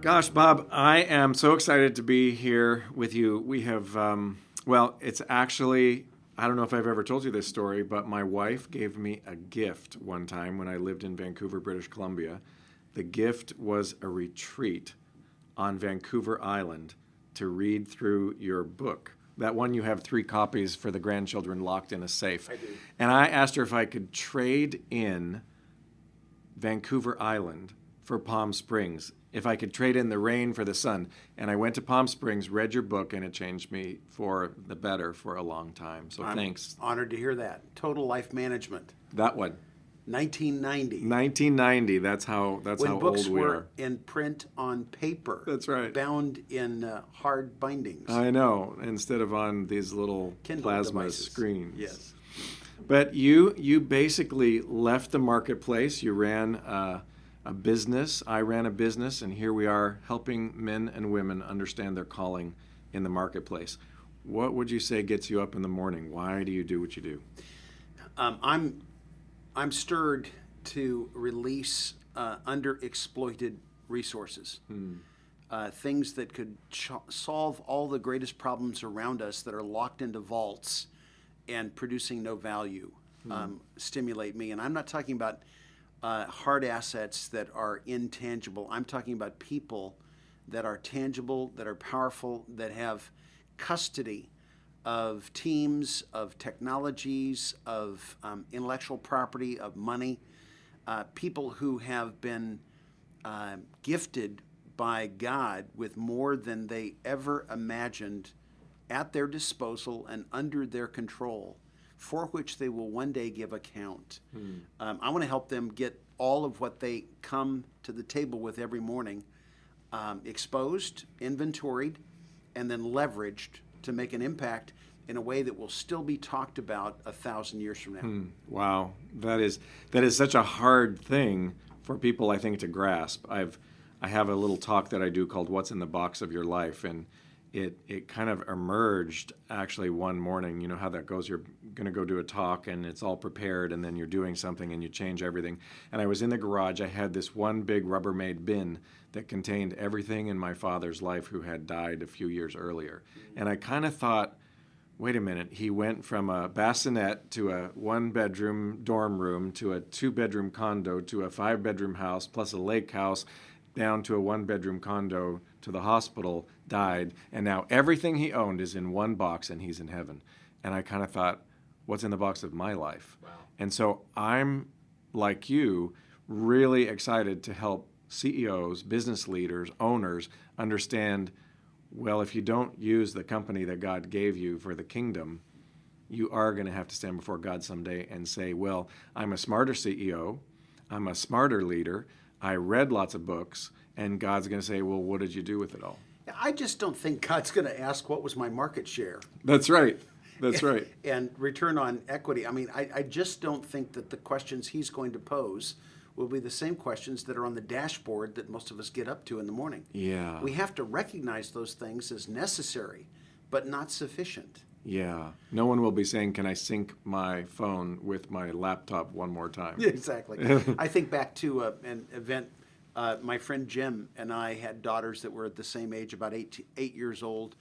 Gosh, Bob, I am so excited to be here with you. We have, it's actually, I don't know if I've ever told you this story, but my wife gave me a gift one time when I lived in Vancouver, British Columbia. The gift was a retreat on Vancouver Island to read through your book. That one you have 3 copies for the grandchildren locked in a safe. I do. And I asked her if I could trade in Vancouver Island for Palm Springs, if I could trade in the rain for the sun. And I went to Palm Springs, read your book, and it changed me for the better for a long time. So thanks. Honored to hear that. Total Life Management, That one. 1990. 1990. That's how When old books we were are. in print on paper. That's right. Bound in hard bindings. I know, instead of on these little Kindle plasma devices. screens. Yes. But you basically left the marketplace. You ran a business. I ran a business, and here we are helping men and women understand their calling in the marketplace. What would you say gets you up in the morning? Why do you do what you do? I'm stirred to release underexploited resources. Things that could solve all the greatest problems around us that are locked into vaults and producing no value. Stimulate me. And I'm not talking about hard assets that are intangible. I'm talking about people that are tangible, that are powerful, that have custody of teams, of technologies, of intellectual property, of money, people who have been gifted by God with more than they ever imagined at their disposal and under their control, for which they will one day give account. I want to help them get all of what they come to the table with every morning exposed, inventoried, and then leveraged to make an impact in a way that will still be talked about 1,000 years from now. Wow, that is such a hard thing for people, I think, to grasp. I have a little talk that I do called "What's in the Box of Your Life," and it kind of emerged actually one morning. You know how that goes. You're going to go do a talk, and it's all prepared, and then you're doing something, and you change everything. And I was in the garage. I had this one big Rubbermaid bin that contained everything in my father's life, who had died a few years earlier. And I kind of thought, wait a minute, he went from a bassinet to a 1-bedroom dorm room to a 2-bedroom condo to a 5-bedroom house plus a lake house down to a 1-bedroom condo to the hospital, died, and now everything he owned is in one box and he's in heaven. And I kind of thought, what's in the box of my life? Wow. And so I'm, like you, really excited to help CEOs, business leaders, owners understand, well, if you don't use the company that God gave you for the kingdom, you are going to have to stand before God someday and say, well, I'm a smarter CEO, I'm a smarter leader, I read lots of books, and God's going to say, well, what did you do with it all? I just don't think God's going to ask what was my market share. That's right. That's right. And return on equity. I mean, I just don't think that the questions he's going to pose will be the same questions that are on the dashboard that most of us get up to in the morning. Yeah. We have to recognize those things as necessary, but not sufficient. Yeah. No one will be saying, can I sync my phone with my laptop one more time? Yeah, exactly. I think back to an event. My friend Jim and I had daughters that were at the same age, about 8 years old,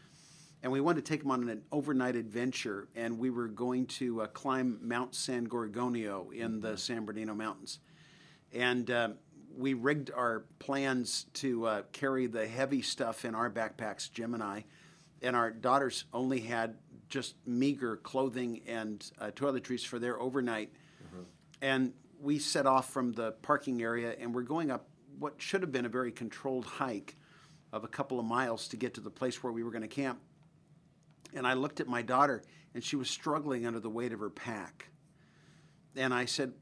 and we wanted to take them on an overnight adventure, and we were going to climb Mount San Gorgonio in the San Bernardino Mountains. And we rigged our plans to carry the heavy stuff in our backpacks, Jim and I, and our daughters only had just meager clothing and toiletries for their overnight. And we set off from the parking area, and we're going up what should have been a very controlled hike of a couple of miles to get to the place where we were going to camp. And I looked at my daughter, and she was struggling under the weight of her pack. And I said,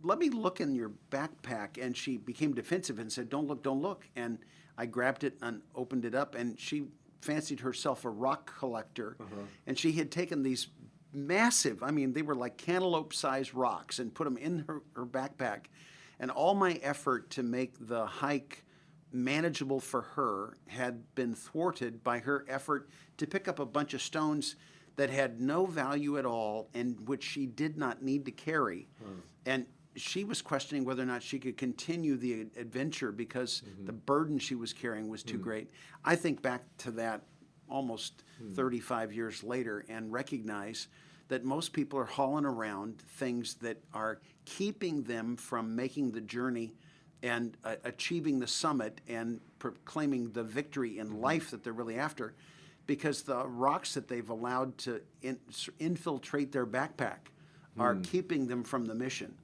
let me look in your backpack. And she became defensive and said, don't look, don't look. And I grabbed it and opened it up, and she fancied herself a rock collector. And she had taken these massive, I mean, they were like cantaloupe-sized rocks, and put them in her backpack. And all my effort to make the hike manageable for her had been thwarted by her effort to pick up a bunch of stones that had no value at all and which she did not need to carry. And she was questioning whether or not she could continue the adventure because the burden she was carrying was too great. I think back to that almost 35 years later and recognize that most people are hauling around things that are keeping them from making the journey and achieving the summit and proclaiming the victory in life that they're really after, because the rocks that they've allowed to infiltrate their backpack are keeping them from the mission.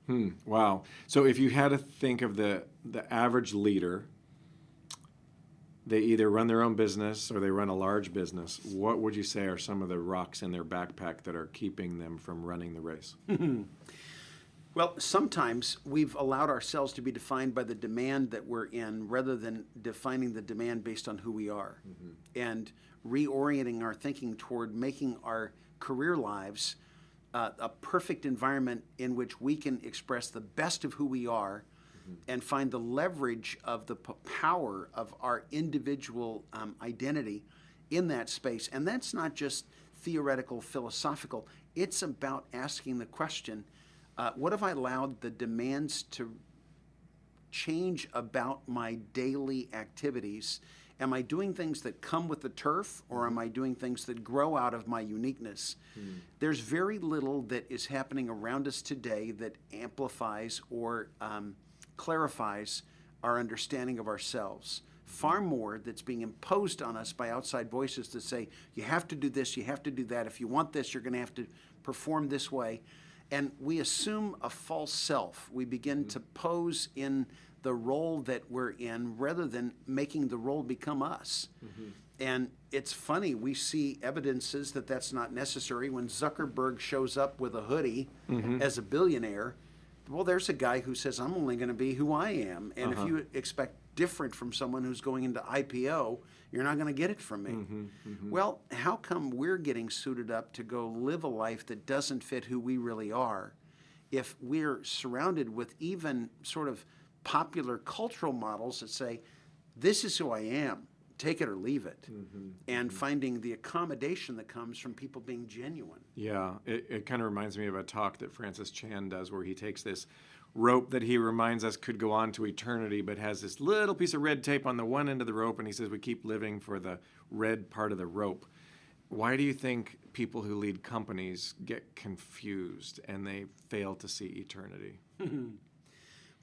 Wow. So if you had to think of the average leader, they either run their own business or they run a large business. What would you say are some of the rocks in their backpack that are keeping them from running the race? Well, sometimes we've allowed ourselves to be defined by the demand that we're in rather than defining the demand based on who we are, and reorienting our thinking toward making our career lives a perfect environment in which we can express the best of who we are and find the leverage of the power of our individual identity in that space. And that's not just theoretical, philosophical. It's about asking the question, what have I allowed the demands to change about my daily activities? Am I doing things that come with the turf, or am I doing things that grow out of my uniqueness? There's very little that is happening around us today that amplifies or clarifies our understanding of ourselves. Far more that's being imposed on us by outside voices that say, you have to do this, you have to do that. If you want this, you're going to have to perform this way. And we assume a false self. We begin to pose in the role that we're in rather than making the role become us. And it's funny, we see evidences that that's not necessary. When Zuckerberg shows up with a hoodie as a billionaire, well, there's a guy who says, I'm only going to be who I am. And if you expect different from someone who's going into IPO, you're not going to get it from me. Well, how come we're getting suited up to go live a life that doesn't fit who we really are if we're surrounded with even sort of popular cultural models that say, this is who I am, take it or leave it, and finding the accommodation that comes from people being genuine. Yeah, it kind of reminds me of a talk that Francis Chan does where he takes this rope that he reminds us could go on to eternity, but has this little piece of red tape on the one end of the rope, and he says we keep living for the red part of the rope. Why do you think people who lead companies get confused and they fail to see eternity?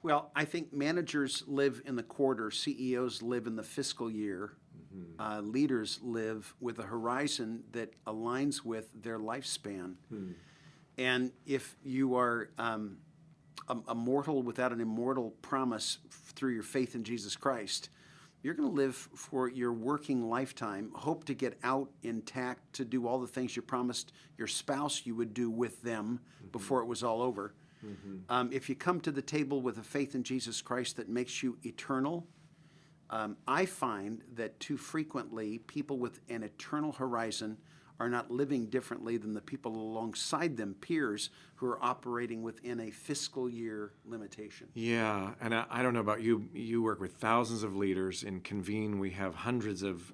Well, I think managers live in the quarter, CEOs live in the fiscal year, leaders live with a horizon that aligns with their lifespan. And if you are a mortal without an immortal promise through your faith in Jesus Christ, you're going to live for your working lifetime, hope to get out intact, to do all the things you promised your spouse you would do with them before it was all over. If you come to the table with a faith in Jesus Christ that makes you eternal, I find that too frequently people with an eternal horizon are not living differently than the people alongside them, peers, who are operating within a fiscal year limitation. Yeah, and I don't know about you. You work with thousands of leaders. In Convene, we have hundreds of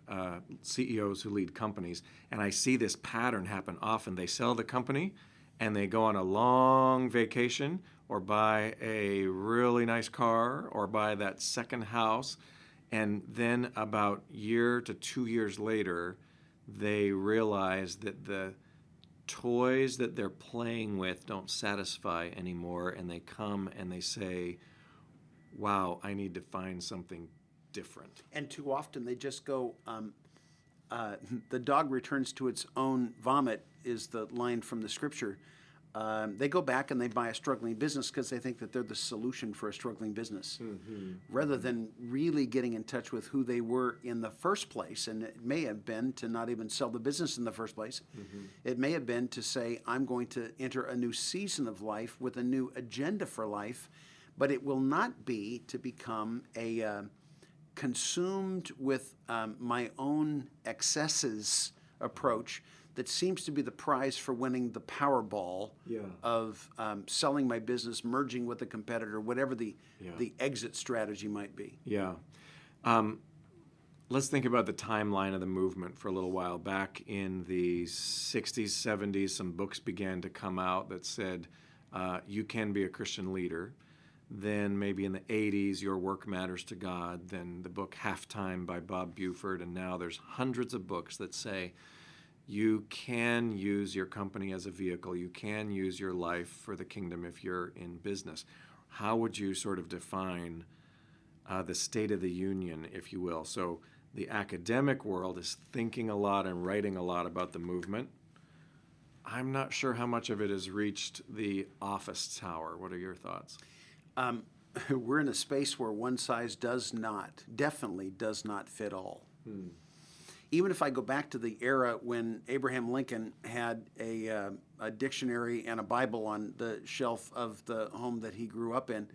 CEOs who lead companies, and I see this pattern happen often. They sell the company, and they go on a long vacation or buy a really nice car or buy that second house, and then about a year to 2 years later, they realize that the toys that they're playing with don't satisfy anymore, and they come and they say, wow, I need to find something different. And too often they just go, the dog returns to its own vomit is the line from the scripture. They go back and they buy a struggling business because they think that they're the solution for a struggling business, rather than really getting in touch with who they were in the first place. And it may have been to not even sell the business in the first place. It may have been to say, I'm going to enter a new season of life with a new agenda for life, but it will not be to become a consumed with my own excesses approach that seems to be the prize for winning the Powerball of selling my business, merging with a competitor, whatever the exit strategy might be. Yeah. Let's think about the timeline of the movement for a little while. Back in the 60s, 70s, some books began to come out that said, you can be a Christian leader. Then maybe in the 80s, Your Work Matters to God, then the book Halftime by Bob Buford, and now there's hundreds of books that say you can use your company as a vehicle, you can use your life for the kingdom if you're in business. How would you sort of define the state of the union, if you will? So the academic world is thinking a lot and writing a lot about the movement. I'm not sure how much of it has reached the office tower. What are your thoughts? We're in a space where one size definitely does not fit all. Even if I go back to the era when Abraham Lincoln had a dictionary and a Bible on the shelf of the home that he grew up in,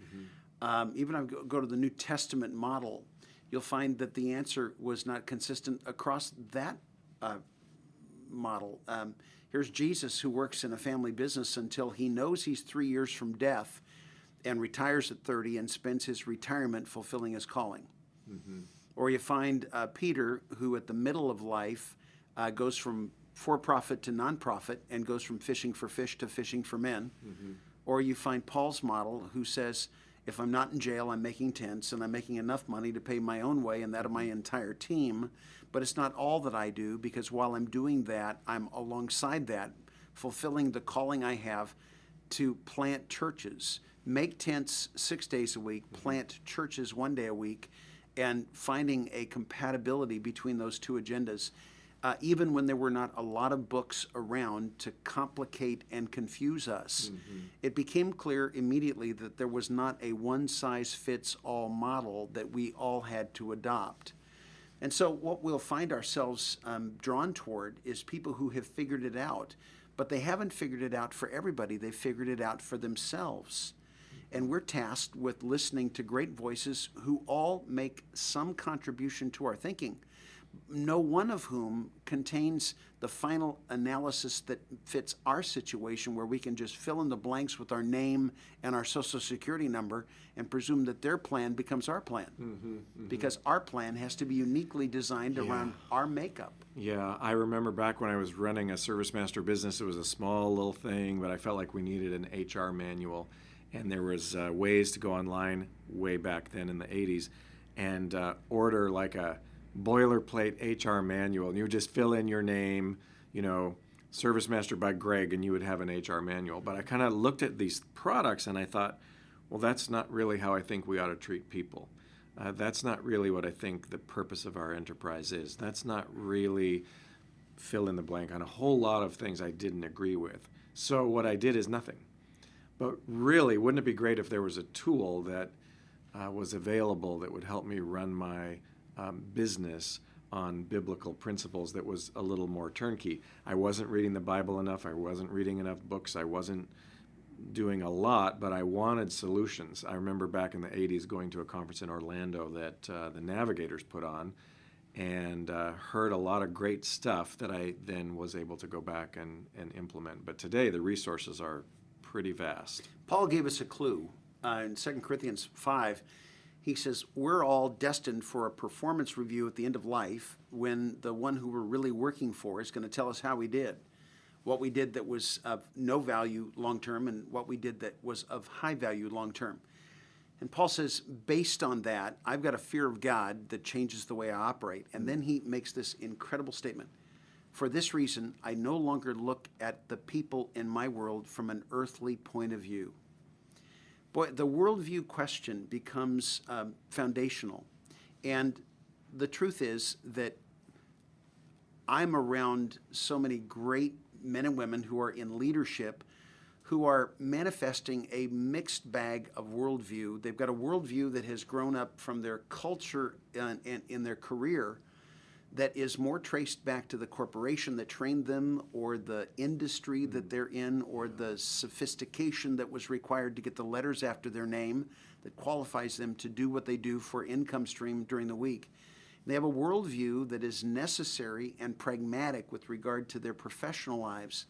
even if I go to the New Testament model, you'll find that the answer was not consistent across that model. Here's Jesus, who works in a family business until he knows he's 3 years from death, and retires at 30 and spends his retirement fulfilling his calling. Or you find Peter, who at the middle of life goes from for-profit to nonprofit and goes from fishing for fish to fishing for men. Or you find Paul's model, who says, if I'm not in jail, I'm making tents and I'm making enough money to pay my own way and that of my entire team. But it's not all that I do, because while I'm doing that, I'm alongside that, fulfilling the calling I have to plant churches. Make tents 6 days a week, plant churches 1 day a week, and finding a compatibility between those two agendas, even when there were not a lot of books around to complicate and confuse us. It became clear immediately that there was not a one-size-fits-all model that we all had to adopt. And so what we'll find ourselves drawn toward is people who have figured it out, but they haven't figured it out for everybody. They've figured it out for themselves. And we're tasked with listening to great voices who all make some contribution to our thinking, no one of whom contains the final analysis that fits our situation, where we can just fill in the blanks with our name and our social security number and presume that their plan becomes our plan. Because our plan has to be uniquely designed around our makeup. Yeah, I remember back when I was running a Service Master business, it was a small little thing, but I felt like we needed an HR manual. And there was ways to go online way back then in the 80s and order like a boilerplate HR manual. And you would just fill in your name, Service Master by Greg, and you would have an HR manual. But I kind of looked at these products and I thought, well, that's not really how I think we ought to treat people. That's not really what I think the purpose of our enterprise is. That's not really fill in the blank on a whole lot of things I didn't agree with. So what I did is nothing. But really, wouldn't it be great if there was a tool that was available that would help me run my business on biblical principles that was a little more turnkey? I wasn't reading the Bible enough. I wasn't reading enough books. I wasn't doing a lot, but I wanted solutions. I remember back in the 80s going to a conference in Orlando that the Navigators put on, and heard a lot of great stuff that I then was able to go back and implement. But today, the resources are pretty vast. Paul gave us a clue in 2 Corinthians 5. He says, we're all destined for a performance review at the end of life, when the one who we're really working for is going to tell us how we did, what we did that was of no value long-term and what we did that was of high value long-term. And Paul says, based on that, I've got a fear of God that changes the way I operate. And then he makes this incredible statement. For this reason, I no longer look at the people in my world from an earthly point of view. Boy, the worldview question becomes foundational. And the truth is that I'm around so many great men and women who are in leadership, who are manifesting a mixed bag of worldview. They've got a worldview that has grown up from their culture and in their career, that is more traced back to the corporation that trained them, or the industry that they're in, or the sophistication that was required to get the letters after their name that qualifies them to do what they do for income stream during the week. They have a worldview that is necessary and pragmatic with regard to their professional lives.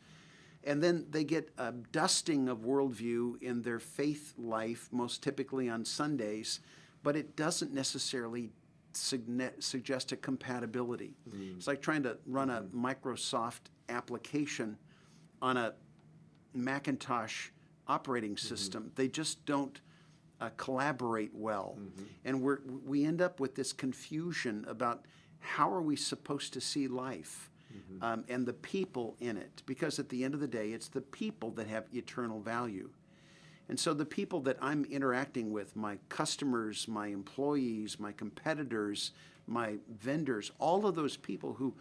And then they get a dusting of worldview in their faith life, most typically on Sundays, but it doesn't necessarily suggest a compatibility. It's like trying to run a Microsoft application on a Macintosh operating system. They just don't collaborate well. And we end up with this confusion about how are we supposed to see life and the people in it. Because at the end of the day, it's the people that have eternal value. And so the people that I'm interacting with, my customers, my employees, my competitors, my vendors, all of those people who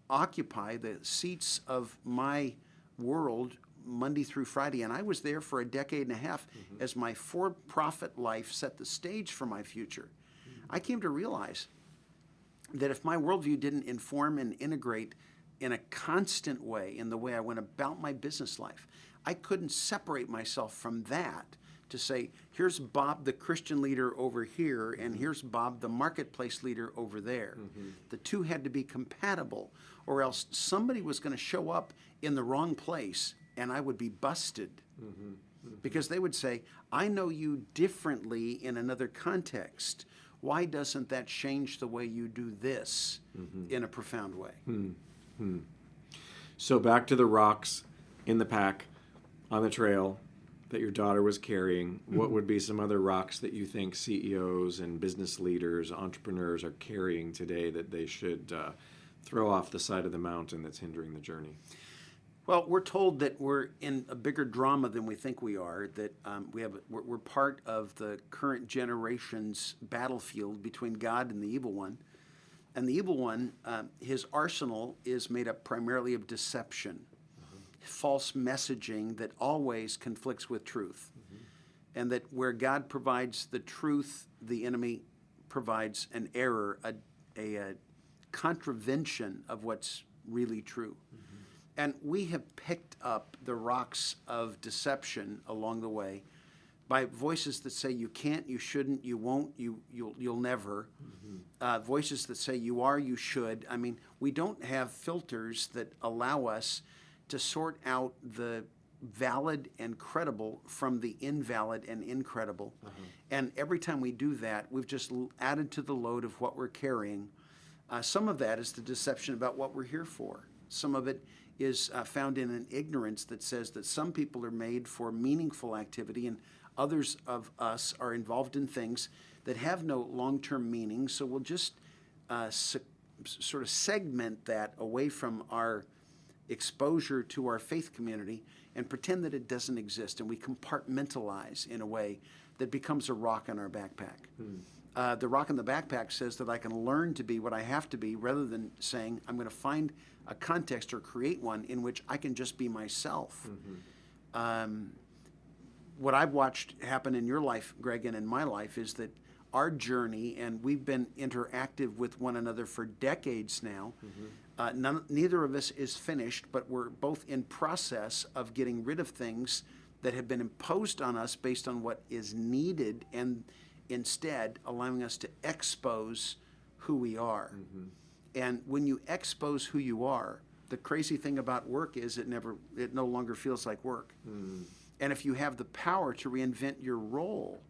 occupy the seats of my world Monday through Friday, and I was there for a decade and a half as my for-profit life set the stage for my future. I came to realize that if my worldview didn't inform and integrate in a constant way in the way I went about my business life, I couldn't separate myself from that to say, here's Bob, the Christian leader over here, and here's Bob, the marketplace leader over there. The two had to be compatible, or else somebody was going to show up in the wrong place and I would be busted. Because they would say, I know you differently in another context. Why doesn't that change the way you do this in a profound way? So back to the rocks in the pack on the trail that your daughter was carrying. What would be some other rocks that you think CEOs and business leaders, entrepreneurs are carrying today that they should throw off the side of the mountain that's hindering the journey? Well, we're told that we're in a bigger drama than we think we are, that we're part of the current generation's battlefield between God and the evil one. And the evil one, his arsenal is made up primarily of deception, false messaging that always conflicts with truth. And that where God provides the truth, the enemy provides an error, a contravention of what's really true. And we have picked up the rocks of deception along the way by voices that say you can't, you shouldn't, you won't, you'll never. Voices that say you are, you should. I mean, we don't have filters that allow us to sort out the valid and credible from the invalid and incredible. And every time we do that, we've just added to the load of what we're carrying. Some of that is the deception about what we're here for. Some of it is found in an ignorance that says that some people are made for meaningful activity and others of us are involved in things that have no long-term meaning. So we'll just sort of segment that away from our exposure to our faith community and pretend that it doesn't exist. And we compartmentalize in a way that becomes a rock in our backpack. The rock in the backpack says that I can learn to be what I have to be rather than saying I'm going to find a context or create one in which I can just be myself. What I've watched happen in your life, Greg, and in my life is that our journey, and we've been interactive with one another for decades now. Neither of us is finished, but we're both in process of getting rid of things that have been imposed on us based on what is needed, and instead allowing us to expose who we are. And when you expose who you are, the crazy thing about work is it no longer feels like work. And if you have the power to reinvent your role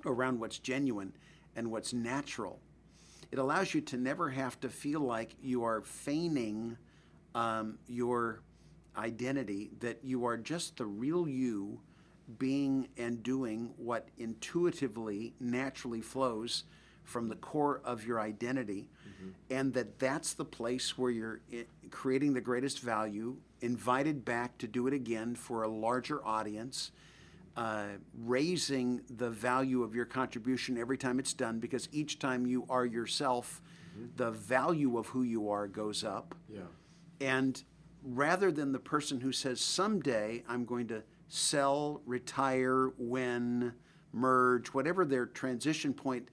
around what's genuine and what's natural, it allows you to never have to feel like you are feigning your identity, that you are just the real you being and doing what intuitively, naturally flows from the core of your identity, and that's the place where you're creating the greatest value, invited back to do it again for a larger audience, raising the value of your contribution every time it's done, because each time you are yourself, the value of who you are goes up. And rather than the person who says, someday I'm going to sell, retire, win, merge, whatever their transition point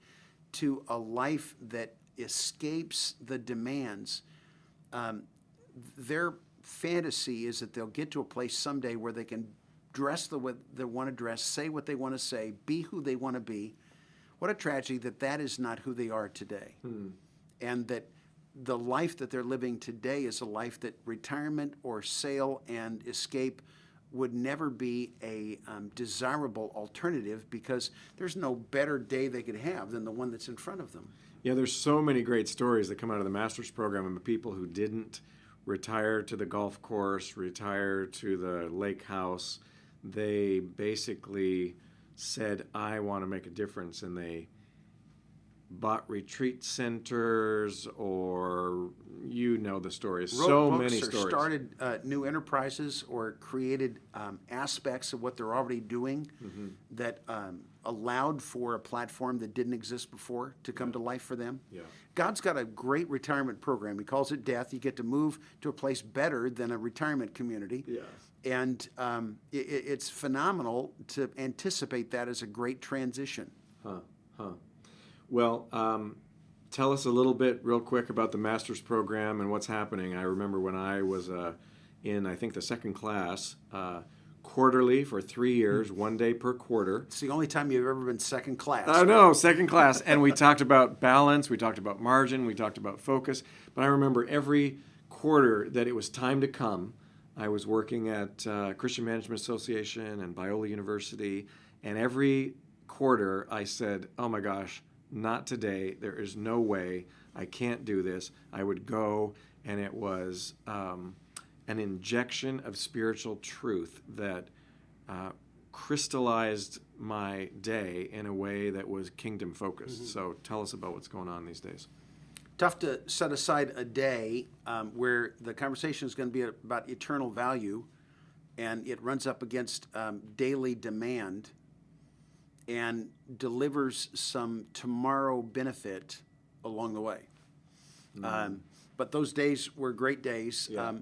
to a life that escapes the demands, their fantasy is that they'll get to a place someday where they can dress the way they want to dress, say what they want to say, be who they want to be. What a tragedy that is not who they are today. And that the life that they're living today is a life that retirement or sale and escape would never be a desirable alternative, because there's no better day they could have than the one that's in front of them. Yeah, there's so many great stories that come out of the master's program of people who didn't retire to the golf course, retire to the lake house. They basically said, I want to make a difference, and they bought retreat centers, or the stories. Wrote So books many or stories. started new enterprises or created aspects of what they're already doing that allowed for a platform that didn't exist before to come to life for them. Yeah. God's got a great retirement program. He calls it death. You get to move to a place better than a retirement community. Yeah. And it's phenomenal to anticipate that as a great transition. Well, tell us a little bit real quick about the master's program and what's happening. I remember when I was in, I think, the second class, quarterly for 3 years, 1 day per quarter. It's the only time you've ever been second class. I know, second class. And we talked about balance, we talked about margin, we talked about focus. But I remember every quarter that it was time to come. I was working at Christian Management Association and Biola University, and every quarter I said, oh my gosh, not today. There is no way. I can't do this. I would go, and it was an injection of spiritual truth that crystallized my day in a way that was kingdom focused. So tell us about what's going on these days. Tough to set aside a day where the conversation is going to be about eternal value, and it runs up against daily demand and delivers some tomorrow benefit along the way. But those days were great days. Yeah.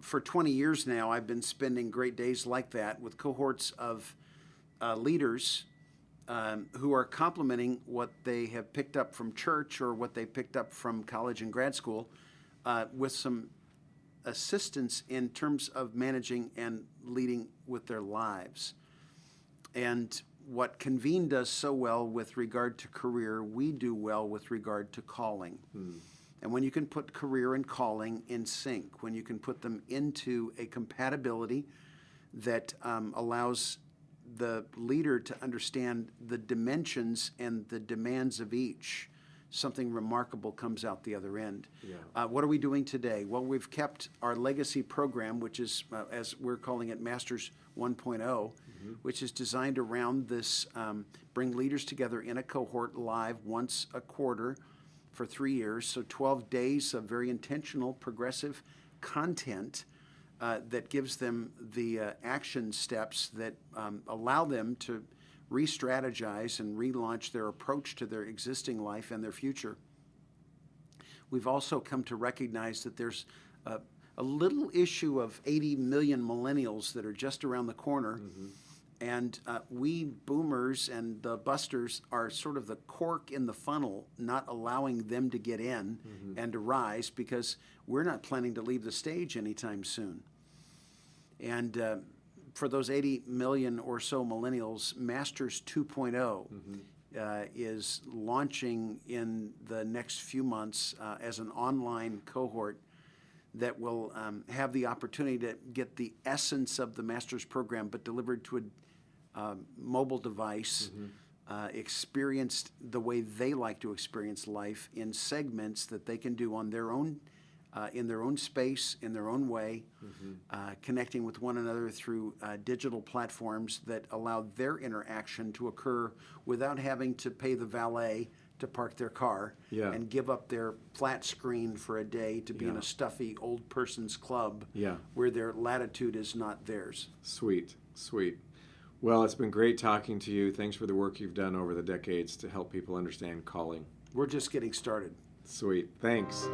For 20 years now, I've been spending great days like that with cohorts of leaders who are complementing what they have picked up from church or what they picked up from college and grad school with some assistance in terms of managing and leading with their lives. And what Convene does so well with regard to career, we do well with regard to calling. And when you can put career and calling in sync, when you can put them into a compatibility that allows the leader to understand the dimensions and the demands of each, something remarkable comes out the other end. Yeah. What are we doing today? Well, we've kept our legacy program, which is, as we're calling it, Masters 1.0, which is designed around this, bring leaders together in a cohort live once a quarter for 3 years. So 12 days of very intentional, progressive content that gives them the action steps that allow them to re-strategize and relaunch their approach to their existing life and their future. We've also come to recognize that there's a little issue of 80 million millennials that are just around the corner. And we boomers and the busters are sort of the cork in the funnel, not allowing them to get in and to rise because we're not planning to leave the stage anytime soon. And for those 80 million or so millennials, Masters 2.0 is launching in the next few months as an online cohort that will have the opportunity to get the essence of the Masters program, but delivered to a mobile device, experienced the way they like to experience life in segments that they can do on their own, in their own space, in their own way, connecting with one another through digital platforms that allow their interaction to occur without having to pay the valet to park their car and give up their flat screen for a day to be in a stuffy old person's club where their latitude is not theirs. Sweet, sweet. Well, it's been great talking to you. Thanks for the work you've done over the decades to help people understand calling. We're just getting started. Sweet. Thanks.